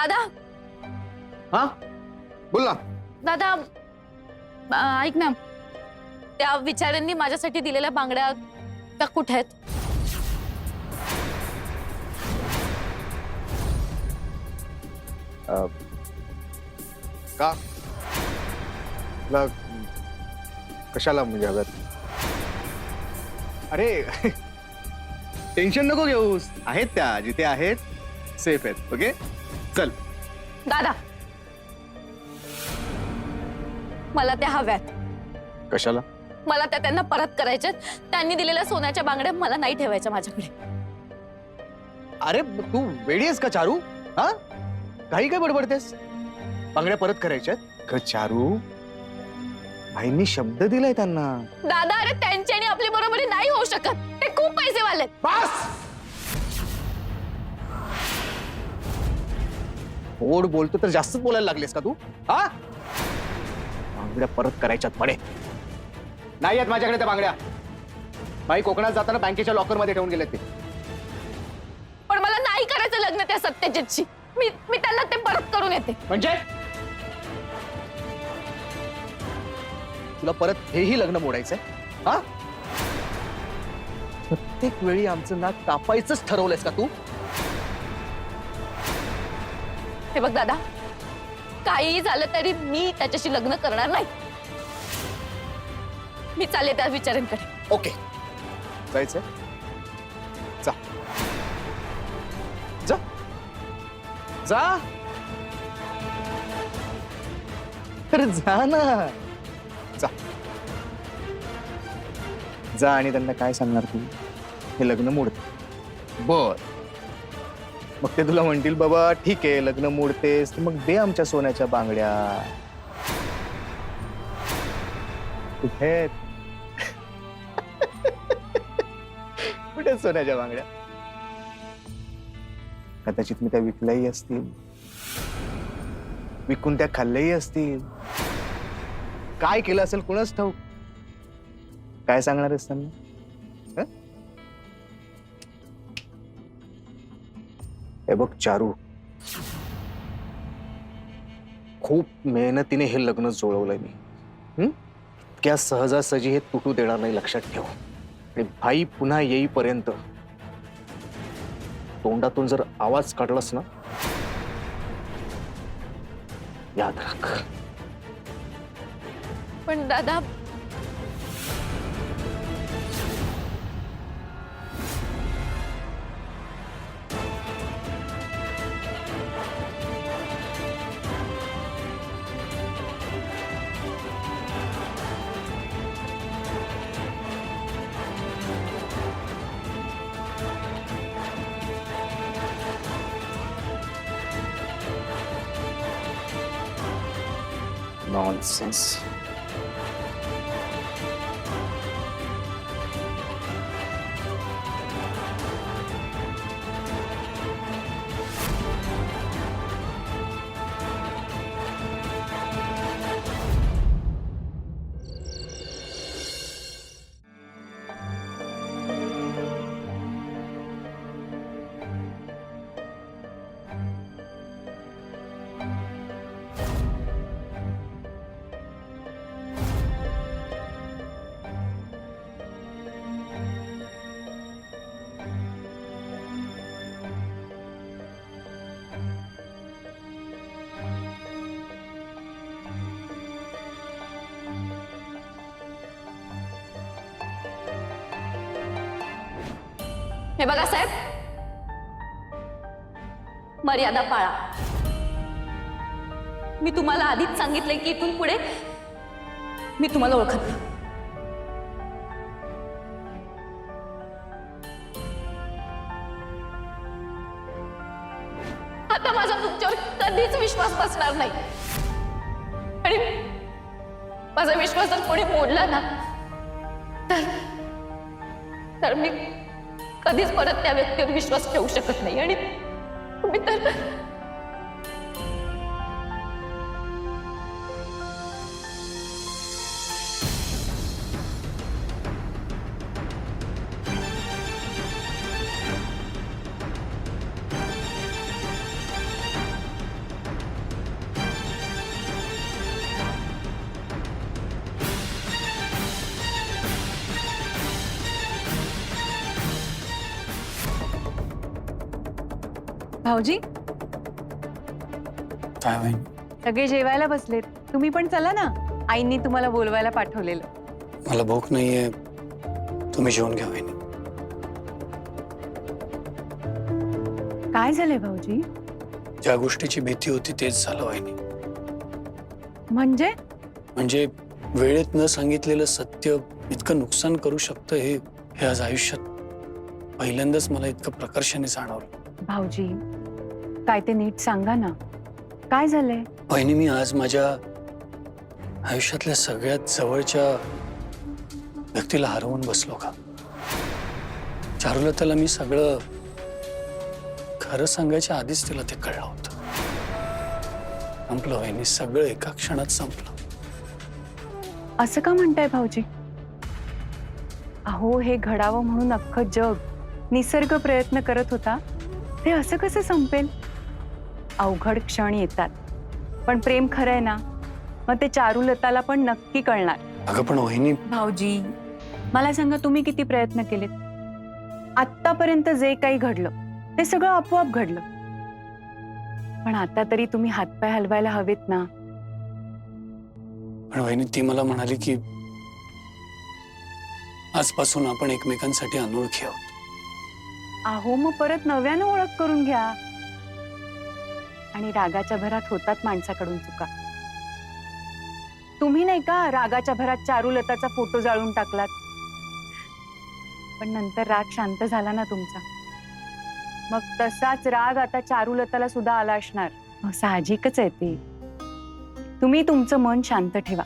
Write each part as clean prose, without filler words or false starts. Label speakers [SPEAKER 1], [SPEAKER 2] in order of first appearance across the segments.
[SPEAKER 1] दादा
[SPEAKER 2] हा बोल ना.
[SPEAKER 1] दादा ऐक ना, त्या विचारांनी माझ्यासाठी दिलेल्या बांगड्या त्या कुठे आहेत?
[SPEAKER 2] का तुला कशाला म्हणजे हव्यात? अरे टेन्शन नको घेऊस, आहेत त्या जिथे आहेत सेफ आहेत. ओके चल.
[SPEAKER 1] दादा मला त्या हव्यात.
[SPEAKER 2] कशाला?
[SPEAKER 1] मला त्या त्यांना परत करायच्यात. त्यांनी दिलेल्या सोन्याच्या बांगड्या मला नाही ठेवायच्या माझ्याकडे.
[SPEAKER 2] अरे तू वेडी आहेस का चारू? हा काही काय बडबडतेस? बांगड्या परत करायच्यात? चारू भाईंनी शब्द दिलाय त्यांना.
[SPEAKER 1] दादा अरे त्यांची आणि आपली बरोबरी नाही होऊ शकत. ते खूप पैसे वाले.
[SPEAKER 2] बस. ओढ बोलतो तर जास्तच बोलायला लागलेस का तू? हा बांगड्या परत करायच्यात पडे. नाही आहेत माझ्याकडे त्या बांगड्या. भाई कोकणात जाताना बँकेच्या लॉकर मध्ये ठेवून गेले ते.
[SPEAKER 1] पण मला नाही करायचं लग्न त्या सत्यजितशी. मी त्यांना ते परत करून येते.
[SPEAKER 2] म्हणजे तुला परत हेही लग्न मोडायचंय? हा प्रत्येक वेळी आमचं नाक कापायचंच ठरवलंयस का तू?
[SPEAKER 1] हे बघ दादा, काही झालं तरी मी त्याच्याशी लग्न करणार नाही. मी चालले त्या विचारांकडे.
[SPEAKER 2] ओके जायचंय? जा जा जा. अरे जा ना. जा जा आणि त्यांना काय सांगणार तू? हे लग्न मोडते. बर मग ते तुला म्हणतील बाबा ठीक आहे लग्न मोडतेस तर मग दे आमच्या सोन्याच्या बांगड्या. कुठे आहेत? कुठे सोन्याच्या बांगड्या? कदाचित मी त्या विकल्याही असतील, विकून त्या खाल्ल्याही असतील. काय केलं असेल कुणाच ठाऊक. काय सांगणार आहेस त्यांना? हे बघ चारू, खूप मेहनतीने हे लग्न जुळवलंय मी. इतक्या सहजासहजी हे तुटू देणार नाही, लक्षात ठेव. आणि भाई पुन्हा येईपर्यंत तोंडातून जर आवाज काढलास ना, याद राख.
[SPEAKER 1] पण दादा
[SPEAKER 2] नॉनसेन्स.
[SPEAKER 1] हे बघा साहेब, मर्यादा पाळा. मी तुम्हाला आधीच सांगितलंय की इथून पुढे मी तुम्हाला ओळखत नाही. आता माझा तुमच्यावर कधीच विश्वास बसणार नाही. आणि माझा विश्वास जर कोणी मोडला ना तर मी कधीच परत त्या व्यक्तीवर विश्वास ठेवू शकत नाही. आणि तुम्ही तर
[SPEAKER 3] भाऊजी
[SPEAKER 4] काय होईल?
[SPEAKER 3] सगळे जेवायला बसलेत, तुम्ही पण चला ना. आईंनी तुम्हाला बोलवायला पाठवलेलं.
[SPEAKER 4] मला भूक नाहीये, तुम्ही जेवून घ्या वहिनी.
[SPEAKER 3] काय झालंय भाऊजी?
[SPEAKER 4] ज्या गोष्टीची भीती होती तेच झालं वहिनी.
[SPEAKER 3] म्हणजे
[SPEAKER 4] वेळेत न सांगितलेलं सत्य इतकं नुकसान करू शकतं हे आज आयुष्यात पहिल्यांदाच मला इतकं प्रकर्षाने जाणवलं.
[SPEAKER 3] भाऊजी काय ते नीट सांगा ना, काय झालंय?
[SPEAKER 4] वहिनी, मी आज माझ्या आयुष्यातल्या सगळ्यात जवळच्या व्यक्तीला हरवून बसलो का? चारुलताला मी सगळं खरं सांगायच्या आधीच तिला ते कळलं होतं. संपलं वहिनी, सगळं एका क्षणात संपलं.
[SPEAKER 3] असं का म्हणताय भाऊजी? अहो, हे घडावं म्हणून अख्खं जग, निसर्ग प्रयत्न करत होता. ते असं कसं संपेल? अवघड क्षण येतात, पण प्रेम खरंय ना, मग ते चारुलताला पण नक्की कळणार.
[SPEAKER 4] अगं पण वहिनी,
[SPEAKER 3] भाऊजी मला सांगा, तुम्ही किती प्रयत्न केलेत? आत्तापर्यंत जे काही घडलं ते सगळं आपोआप घडलं, पण आता तरी तुम्ही हातपाय हलवायला हवेत ना.
[SPEAKER 4] पण वहिनी, ती मला म्हणाली की आजपासून आपण एकमेकांसाठी अनोळखी आहोत.
[SPEAKER 3] अहो, मग परत नव्यानं ओळख करून घ्या. आणि रागाच्या भरात होतात माणसाकडून चुका. तुम्ही नाही का रागाच्या भरात चारुलताचा फोटो जाळून टाकलात, पण नंतर राग शांत झाला ना तुमचा. मग तसाच राग आता चारुलताला सुद्धा आला असणार. साहजिकच आहे ते. तुम्ही तुमचं मन शांत ठेवा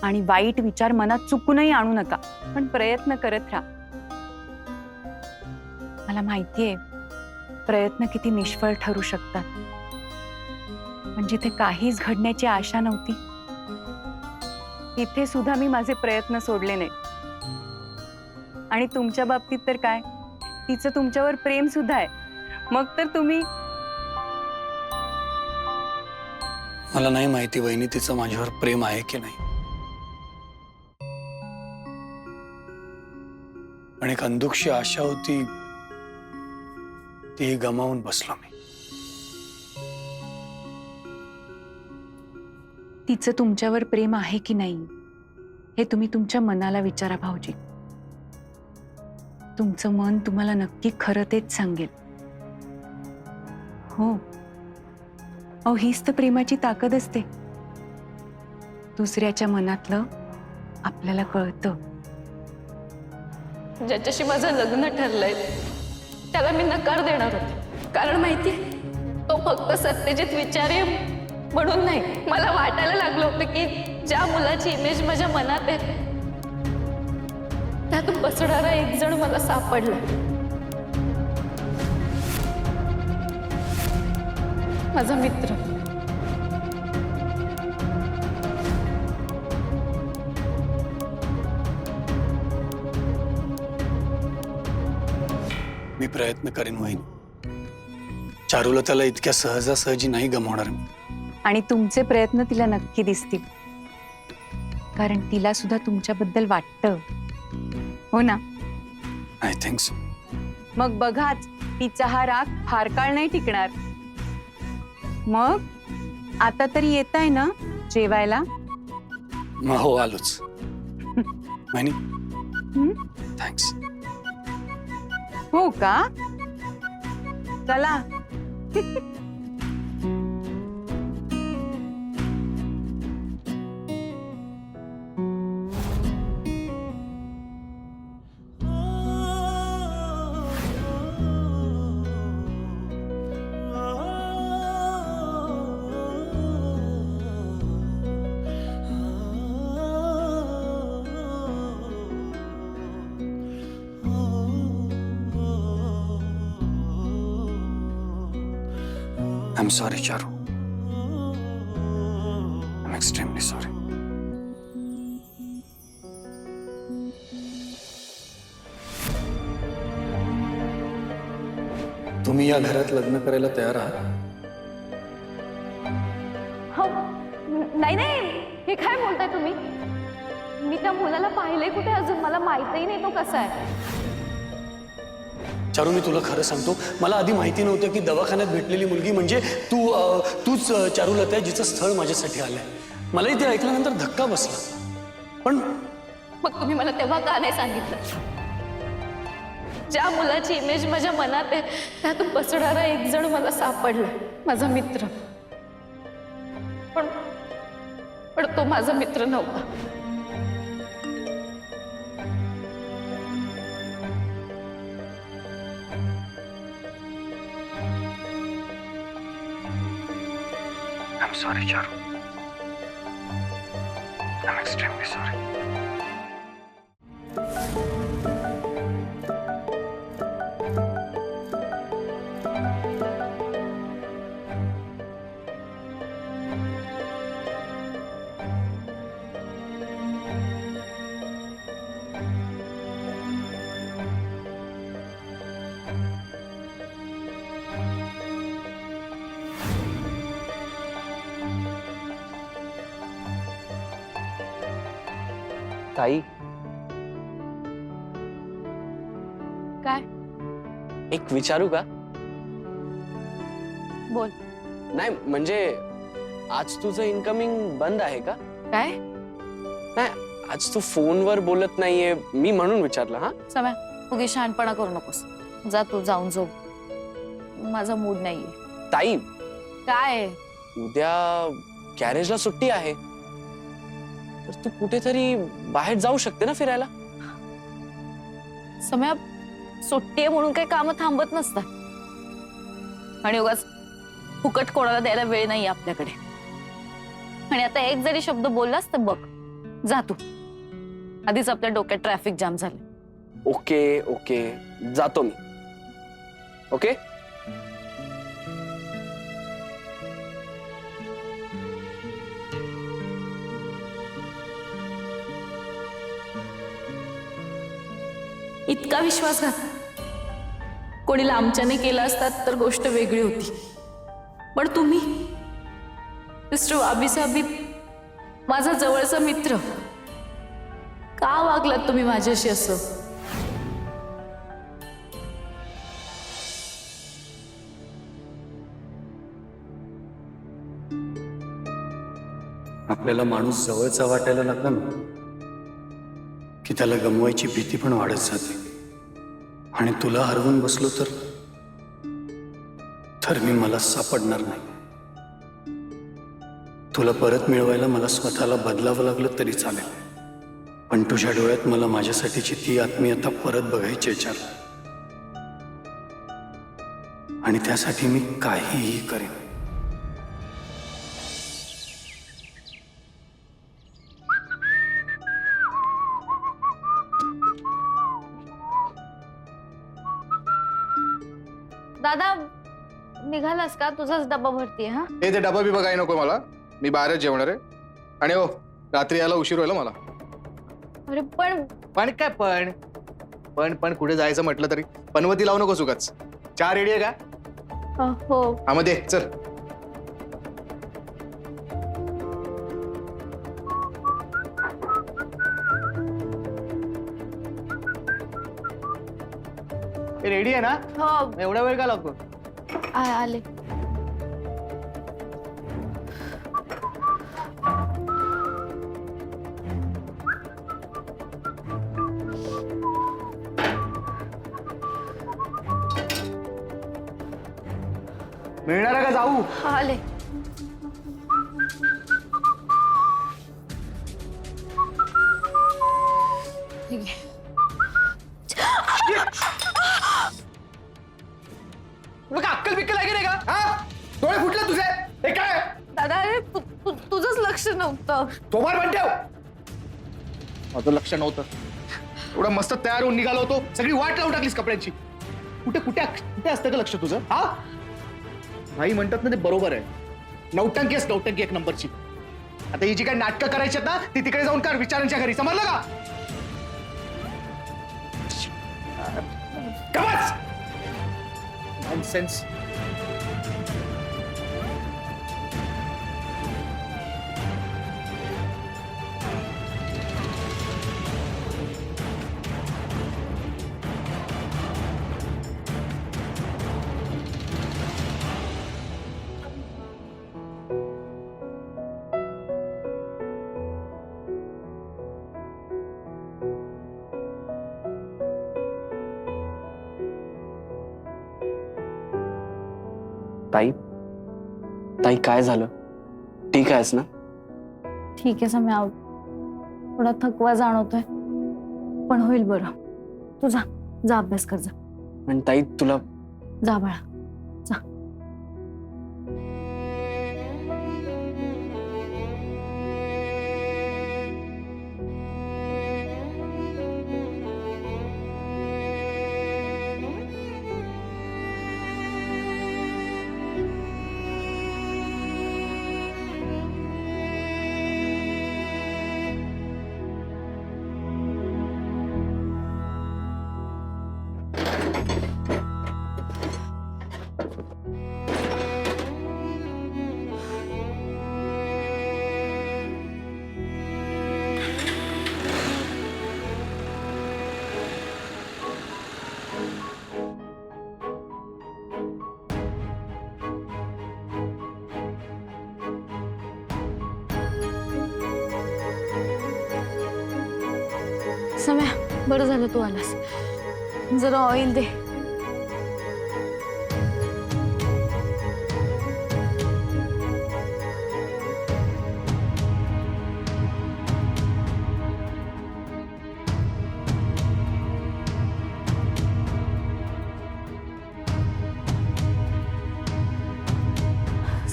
[SPEAKER 3] आणि वाईट विचार मनात चुकूनही आणू नका, पण प्रयत्न करत राहा. मला माहितीये प्रयत्न किती निष्फळ ठरू शकतात, पण जिथे काहीच घडण्याची आशा नव्हती तिथे सुद्धा मी माझे प्रयत्न सोडले नाही. आणि तुमच्या बाबतीत तर काय, तिचं तुमच्यावर प्रेम सुद्धा आहे. मग तर तुम्ही.
[SPEAKER 4] मला नाही माहिती वहिनी, तिचं माझ्यावर प्रेम आहे की नाही, पण एक अंधुकशी आशा होती, ती गमावून बसलो मी.
[SPEAKER 3] तिचं तुमच्यावर प्रेम आहे की नाही हे तुम्ही तुमच्या मनाला विचारा भाऊजी. तुमचं मन तुम्हाला नक्की खरं तेच सांगेल. हो, अहो, हीच तर प्रेमाची ताकद असते. दुसऱ्याच्या मनातलं आपल्याला कळतं.
[SPEAKER 1] ज्याच्याशी माझं लग्न ठरलंय त्याला मी नकार देणार होते, कारण माहिती तो फक्त सत्यजित विचारे म्हणून नाही. मला वाटायला लागलं होतं की ज्या मुलाची इमेज माझ्या मनात आहे त्यात बसणारा एक जण मला सापडला. माझा मित्र.
[SPEAKER 4] मी प्रयत्न करेन वहिनी. चारुलताला इतक्या सहजासहजी नाही गमावणार मी.
[SPEAKER 3] आणि तुमचे प्रयत्न तिला नक्की दिसतील, कारण तिला सुद्धा तुमच्याबद्दल वाटतं. हो ना?
[SPEAKER 4] I think so.
[SPEAKER 3] मग बघाच, तिचा हा राग फार काळ नाही टिकणार. मग आता तरी येताय ना जेवायला?
[SPEAKER 4] हो, आलोच वहिनी. थँक्स.
[SPEAKER 3] हो का? चला.
[SPEAKER 4] I'm sorry, Charu. I'm extremely sorry. तुम्ही या घरात लग्न करायला तयार आहात?
[SPEAKER 1] हो, नाही नाही, हे काय बोलताय तुम्ही? मी त्या मुलाला पाहिले कुठे अजून? मला माहितही नाही तो कसा आहे.
[SPEAKER 4] चारू, मी तुला खरं सांगतो, मला आधी माहिती नव्हतं की दवाखान्यात भेटलेली मुलगी म्हणजे तूच चारुलता आहे, जिचं स्थळ माझ्यासाठी आलंय. मलाही ते ऐकल्यानंतर धक्का बसला. पण
[SPEAKER 1] मग तुम्ही मला तेव्हा का नाही सांगितलं? ज्या मुलाची इमेज माझ्या मनात आहे त्यात बसणारा एक जण मला सापडला, माझा मित्र. पण तो माझा मित्र नव्हता.
[SPEAKER 4] I'm sorry, Charu. I'm extremely sorry.
[SPEAKER 5] ताई,
[SPEAKER 1] काय?
[SPEAKER 5] एक विचारू का?
[SPEAKER 1] बोल.
[SPEAKER 5] नाही म्हणजे आज तुझं इनकमिंग बंद आहे का?
[SPEAKER 1] काय?
[SPEAKER 5] नाही, आज तू फोनवर बोलत नाहीये, मी म्हणून विचारलं. हा
[SPEAKER 1] सम्या, उगी शहाणपणा करू नकोस. जा तू जाऊन झोप. माझा मूड नाहीये.
[SPEAKER 5] ताई,
[SPEAKER 1] काय?
[SPEAKER 5] उद्या गॅरेजला सुट्टी आहे, तर तू कुठेतरी बाहेर जाऊ शकते ना फिरायला.
[SPEAKER 1] सम्या, सुट्टी आहे म्हणून काही कामं थांबत नसतात. आणि उगाच फुकट कोणाला द्यायला वेळ नाही आपल्याकडे. आणि आता एक जरी शब्द बोललास तर बघ, जा तू. आधीच आपल्या डोक्यात ट्रॅफिक जाम झालं.
[SPEAKER 5] ओके ओके, जातो मी. ओके.
[SPEAKER 1] इतका विश्वासघात कोणी लांबच्याने केला असतात तर गोष्ट वेगळी होती. पण तुम्ही मिस्टर वाबीसाहेब, माझा जवळचा मित्र, का वागलात तुम्ही माझ्याशी असं?
[SPEAKER 4] आपल्याला माणूस जवळचा वाटायला लागला ना की त्याला गमवायची भीती पण वाढत जाते. आणि तुला हरवून बसलो तर मी मला सापडणार नाही. तुला परत मिळवायला मला स्वतःला बदलावं लागलं तरी चालेल, पण तुझ्या डोळ्यात मला माझ्यासाठीची ती आत्मीयता परत बघायची आहे चारू. आणि त्यासाठी मी काहीही करेन.
[SPEAKER 1] दादा, निघालास का? तुझाच डबा भरतीये. हा,
[SPEAKER 2] हे ते डबा बिबा काही नको मला, मी बाहेरच जेवणार आहे. आणि हो, रात्री यायला उशीर होईल मला.
[SPEAKER 1] अरे पण
[SPEAKER 2] पण काय पण कुठे जायचं म्हटलं तरी पनवती लावू नको उगाच. चहा रेडी आहे का?
[SPEAKER 1] हो.
[SPEAKER 2] हा मग दे, चल. रेडी आहे ना?
[SPEAKER 1] हो,
[SPEAKER 2] एवढा वेळ का लागतो?
[SPEAKER 1] आले.
[SPEAKER 2] मिळणार आहे का जाऊ?
[SPEAKER 1] आले. ठीक आहे.
[SPEAKER 2] तुला का अक्कल बिक्कल आहे का? हा, डोळे फुटले तुझे. हे काय?
[SPEAKER 1] दादा, अरे तुझंच लक्ष नव्हतं.
[SPEAKER 2] तोमार पण ठेव. माझं लक्ष नव्हतं. एवढा मस्त तयार होऊन निघालो होतो, सगळी वाट लावून टाकलीस कपड्यांची. कुठे कुठे कुठे असतं का लक्ष तुझं? हा, भाई म्हणतात ना ते बरोबर आहे. नौटंकी आहेस, नौटंकी एक नंबरची. आता ही जी काही नाटकं करायची आहेत ना, ती तिकडे जाऊन कर विचारांच्या घरी. समजलं का? कमाच नॉनसेन्स.
[SPEAKER 5] ताई ताई काय झालं? ठीक आहेस ना?
[SPEAKER 1] ठीक आहे सम्या, थोडा थकवा जाणवतोय पण होईल बरं. तू जा जा अभ्यास कर जा.
[SPEAKER 5] पण ताई तुला
[SPEAKER 1] जा बाळा जा. सम्या, बरं झालं तू आलास. जरा ऑइल दे.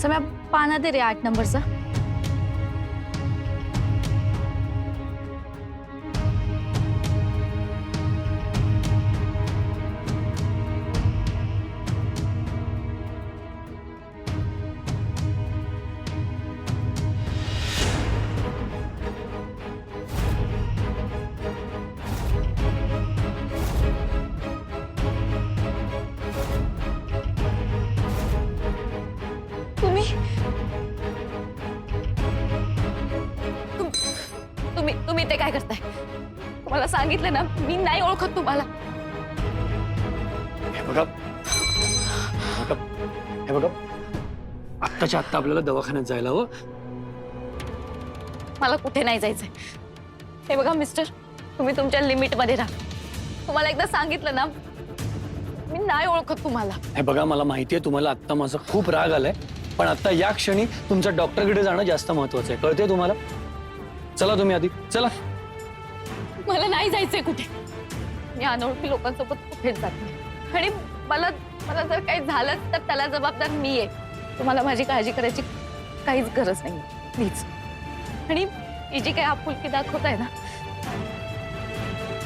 [SPEAKER 1] सम्या, पाना दे रे 8 नंबरचा. तुम्ही तुम्ही तुम्ही ते काय करताय? तुम्हाला सांगितलं ना, मी नाही ओळखत तुम्हाला.
[SPEAKER 4] हे बघा, हे बघा, आत्ताच्या आत्ता आपल्याला दवाखान्यात जायला हवं.
[SPEAKER 1] मला कुठे नाही जायचंय. हे बघा मिस्टर, तुम्ही तुमच्या लिमिटमध्ये राहा. तुम्हाला एकदा सांगितलं ना, मी नाही ओळखत तुम्हाला.
[SPEAKER 4] हे बघा, मला माहितीये तुम्हाला आत्ता माझा खूप राग आलाय, पण आता या क्षणी तुमच्या डॉक्टरकडे जाणं जास्त महत्वाचं आहे. कळते तुम्हाला? चला तुम्ही आधी चला.
[SPEAKER 1] मला नाही जायचंय कुठे. मी अनोळखी लोकांसोबत कुठेच जात नाही. आणि मला मला जर काही झालं तर त्याला जबाबदार मी आहे. तुम्हाला माझी काळजी करायची काहीच गरज नाही प्लीज. आणि ही जी काही आपुलकी दाखवताय ना,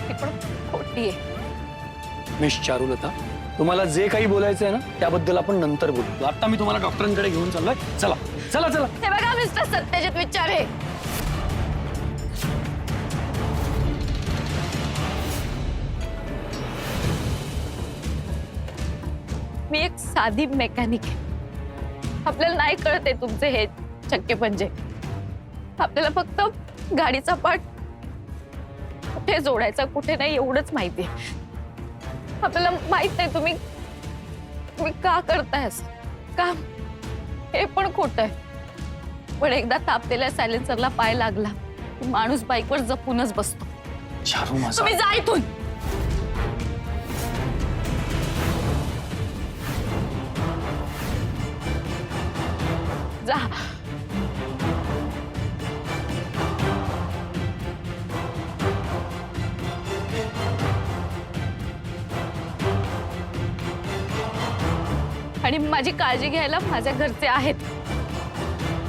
[SPEAKER 1] ती पण खोटी आहे.
[SPEAKER 4] मिस चारुलता, तुम्हाला जे काही बोलायचं आहे ना, त्याबद्दल आपण नंतर बोलू. आता मी तुम्हाला डॉक्टरांकडे घेऊन चाललोय. चला चला चला.
[SPEAKER 1] हे बघा मिस्टर सत्यजित विचारे, मी एक साधी मेकॅनिक आहे. आपल्याला नाही कळते तुमचे हे चक्के पंजे. आपल्याला फक्त गाडीचा पार्ट कुठे जोडायचा कुठे नाही एवढंच माहिती आहे. आपल्याला माहित नाही तुम्ही तुम्ही का करताय असं. का हे पण खोटं आहे. पण एकदा तापलेल्या सायलेन्सरला पाय लागला की माणूस बाईकवर जपूनच बसतो.
[SPEAKER 4] चारू माझा
[SPEAKER 1] तुम्ही जा इथून. जा. आणि माझी काळजी घ्यायला माझ्या घरचे आहेत.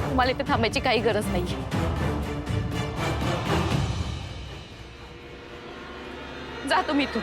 [SPEAKER 1] तुम्हाला इथे थांबायची काही गरज नाहीये. जा तुम्ही इथून.